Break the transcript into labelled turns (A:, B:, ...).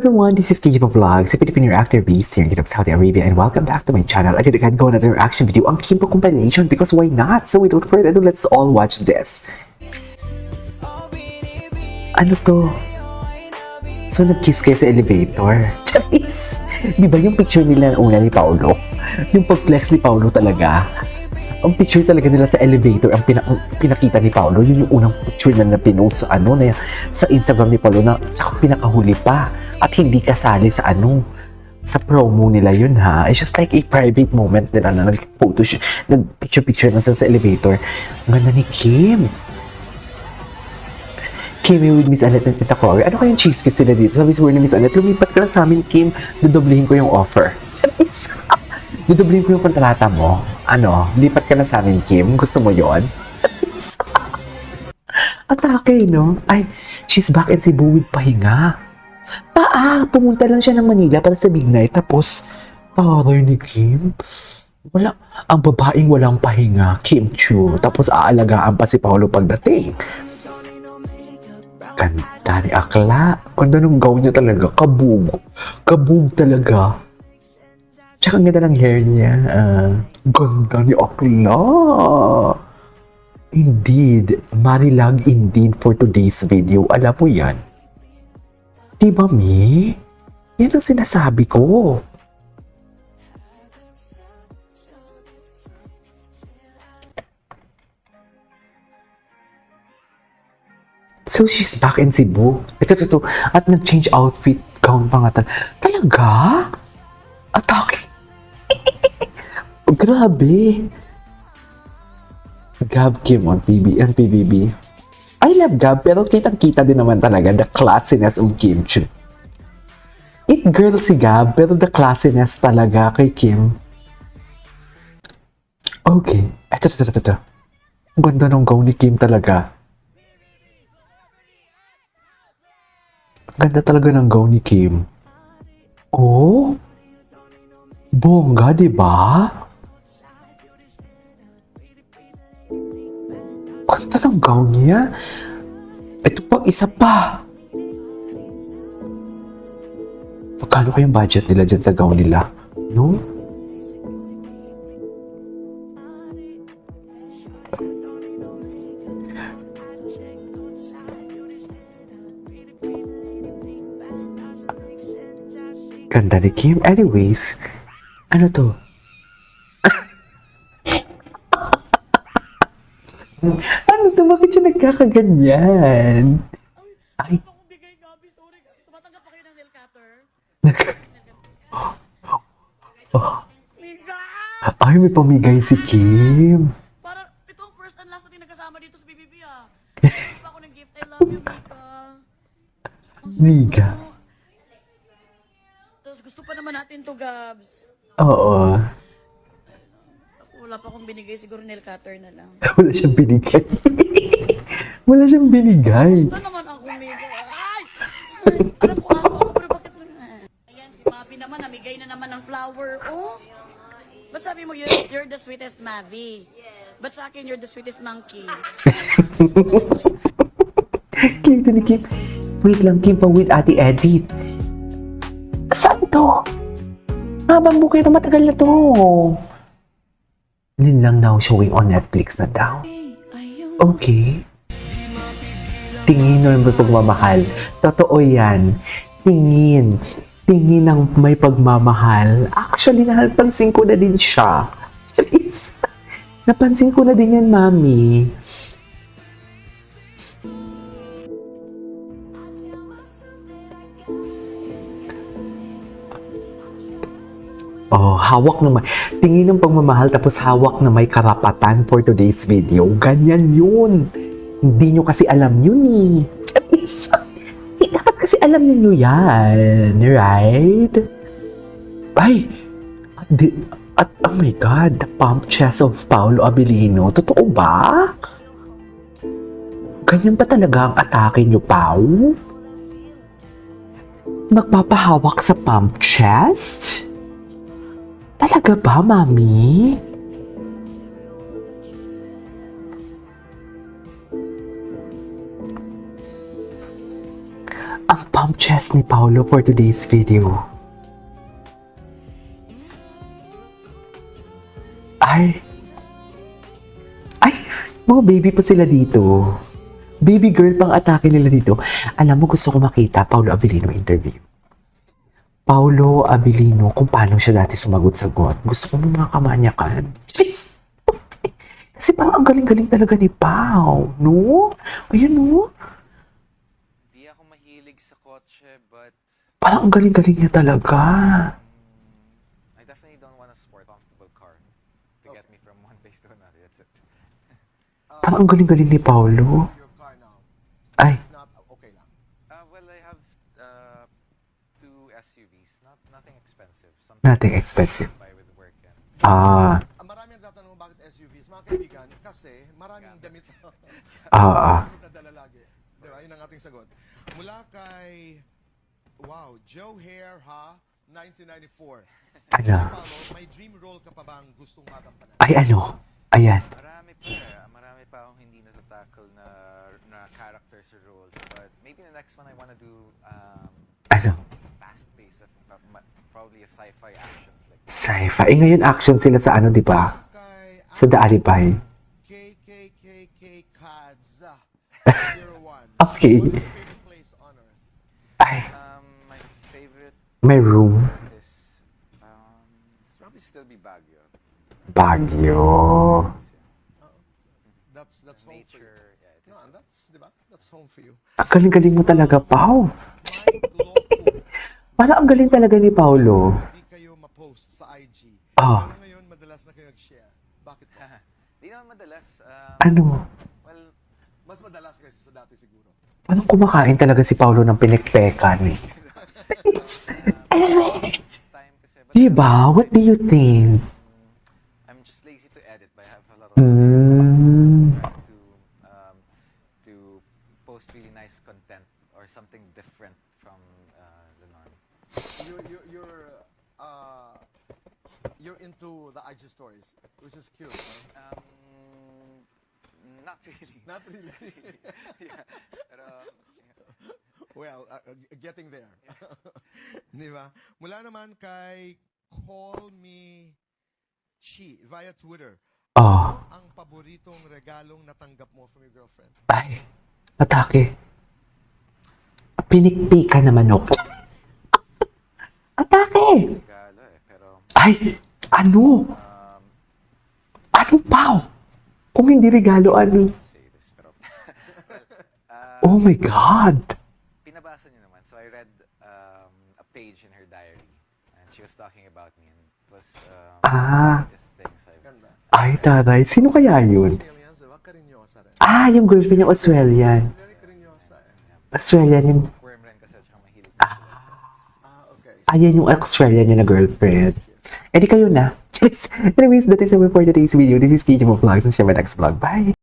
A: everyone, this is KJ Vlogs, a Filipino reactor based here in Saudi Arabia, and welcome back to my channel. Agad-agad go another reaction video ang Kim compilation because why not? So without further ado, let's all watch this. Ano to? So nag-kiss kayo sa elevator? Charis! Di ba yung picture nila una ni Paolo? Yung pag-flex ni Paolo talaga? Ang picture talaga nila sa elevator, ang pinakita ni Paolo, yun yung unang picture na pinost sa sa Instagram ni Paolo na pinakahuli pa at hindi kasali sa sa promo nila yun ha. It's just like a private moment nila na nag-photo siya, nag-picture na sila sa elevator. Ang ganda ni Kim. Kim with Miss Annette and Tita Cory. Ano kayong cheese kiss sila dito? Sabi ni Miss Annette, lumipat ka na sa amin, Kim. Dudoblihin ko yung offer. Dudoblihin ko yung kontrata mo. Lipat ka na sa amin, Kim. Gusto mo yon? Atake, no? Ay, she's back in Cebu with pahinga. Pumunta lang siya ng Manila para sa big night. Tapos, taray ni Kim. Ang babaeng walang pahinga, Kim Chu. Tapos, aalagaan pa si Paolo pagdating. Ganda ni Akla. Ganda nung gown niya talaga. Kabog. Kabog talaga. Tsaka ang ganda ng hair niya. Ganda ni Akla. Indeed. Marilag indeed for today's video. Alam mo yan? Diba, Mi? Yan ang sinasabi ko. So, she's back in Cebu. Ito. At nag-change outfit. Gown pa nga talaga? Atake. Grabe. Gab Kim on PBB. I love Gab, pero kitang-kita din naman talaga the classiness of Kim Chu. It girl si Gab, pero the classiness talaga kay Kim. Okay. Ito. Ang ganda ng gown ni Kim talaga. Ganda talaga ng gown ni Kim. Oh? Bongga, diba? Ganda ng gown niya. Ito pang isa pa. Magkano kayong budget nila dyan sa gown nila? No? Ganda ni Kim. Anyways, ano to? Ano to? Bakit siya nagkakaganyan? Ay.
B: Tumatanggap pa kayo ng nail cutter?
A: Ay, may pamigay si Kim.
B: Parang ito ang first and last natin nagkasama dito sa BBB ah. Nagpa ako ng gift. I love you, Mika.
A: Mika.
B: Tapos gusto pa naman natin to, Gabs.
A: Oo.
B: Wala pa akong binigay, siguro nail cutter na lang.
A: Wala siyang binigay. Wala siyang binigay.
B: Gusto naman ako, Mika. Ay! Alam ko aso ako, pero bakit mo na? Ayan, si Mavi naman, namigay na naman ng flower. Oh! Ba't sabi mo, you're the sweetest Mavi? Yes. Ba't sa akin, you're the sweetest monkey?
A: Kim, ito ni Kim. Wait lang, Kim, pa with Ate Edith. Saan to? Habang buka ito, matagal na to. Lang now showing on Netflix na daw. Okay. Tingin ng may pagmamahal. Totoo yan. Tingin ng may pagmamahal. Actually, napansin ko na din siya. Please. Napansin ko na din yan, Mami. Oh, hawak na tingin ng pagmamahal tapos hawak na may karapatan for today's video. Ganyan yun. Hindi nyo kasi alam yun eh. Dapat kasi alam niyo yan. Right? Ay! At oh my God, the pump chest of Paolo Abilino. Totoo ba? Ganyan ba talaga ang atake nyo, Pao? Nagpapahawak sa pump chest? Talaga ba, Mami? Ang sumptuous ni Paolo for today's video. Ay, mga baby pa sila dito. Baby girl pang atake nila dito. Alam mo, gusto ko makita Paolo Abilino interview. Paolo Abilino, kung paano siya dati sumagot-sagot. Gusto ko mga kamanyakan. Please. Kasi parang ang galing-galing talaga ni Pao, no? Ayan, no?
C: Di ako mahilig sa kotse, but
A: Parang ang galing-galing niya talaga.
C: I definitely don't want a sport comfortable car to get me from one place to another. That's it.
A: Parang ang galing-galing ni Paolo.
D: Your car now.
A: Ay,
D: If not, okay lang.
C: Well, I have two SUVs. Nothing expensive. Something
A: nothing expensive.
C: buy with work and
D: Marami ang tatanong bakit SUVs, mga kaibigan, kasi maraming damit nadala lagi. Di ba? Yun ang ating sagot. Mula kay, wow, Joe Hare, ha? 1994.
A: Ano?
D: Paolo, may dream role ka pa bang gustong matampanan?
A: Ay, ano? Ayan.
C: marami pa akong hindi natatakle na characters or roles. But maybe the next one I want to do
A: Ano?
C: fast-paced, probably a sci-fi action flick.
A: Sci-fi. Eh, ngayon action sila sa ano, di ba?
D: Kay
A: Sa The Alibay.
D: KKKK Kadza 01.
A: Okay.
D: What's your favorite place on earth?
A: Ay,
C: My favorite
A: may room.
C: is it's probably still be Baguio.
A: Baguio.
D: That's home for you.
C: Nature, yeah, it is.
D: No, that's, di ba? That's home for you.
A: Ang galing-galing mo talaga, Pao.
D: Mike Loco.
A: Parang ang galing talaga ni Paolo.
D: Hindi kayo ma-post sa IG.
A: Ah.
D: Pero ngayon, madalas na kayo nag-share. Bakit po?
C: Di naman madalas.
A: Ano?
C: Well,
D: Mas madalas kasi sa dati siguro.
A: Parang kumakain talaga si Paolo ng pinagpekan eh.
C: time kasi. But
A: Diba? What do you think?
C: I'm just lazy to edit, but I have a lot of
A: Mm.
C: to post really nice content or something different from the norm.
D: You're into the IG stories, which is cute. No?
C: Not really.
D: Not really.
C: Yeah. Pero,
D: Well, getting there. Di ba? Mula naman kay Call Me Chi via Twitter.
A: Oh.
D: Ano ang paboritong regalong natanggap mo from your girlfriend?
A: Ay. Atake. Pinikpikan naman ako. Atake!
C: regalo pero
A: Ay! Ano? Ano, Pao? Kung hindi regalo, ano?
C: say this, pero
A: Oh my God!
C: pinabasa niyo naman. So I read a page in her diary, and she was talking about me, and it was
A: Ah.
C: the sweetest things I've.
D: Ganda.
A: Ay, taray. Sino kaya yun?
D: Aliens, diba? Karinyosa rin.
A: Ah, yung girlfriend niya, Australian.
D: Very karinyosa eh.
A: Australian yung...
C: Worm rin kasi at saka mahilig.
D: Okay.
A: Ayan yung Australian niya na girlfriend. Eh di kayo na. Anyways, that is it for today's video. This is KJ Mo Vlogs and see you in my next vlog. Bye!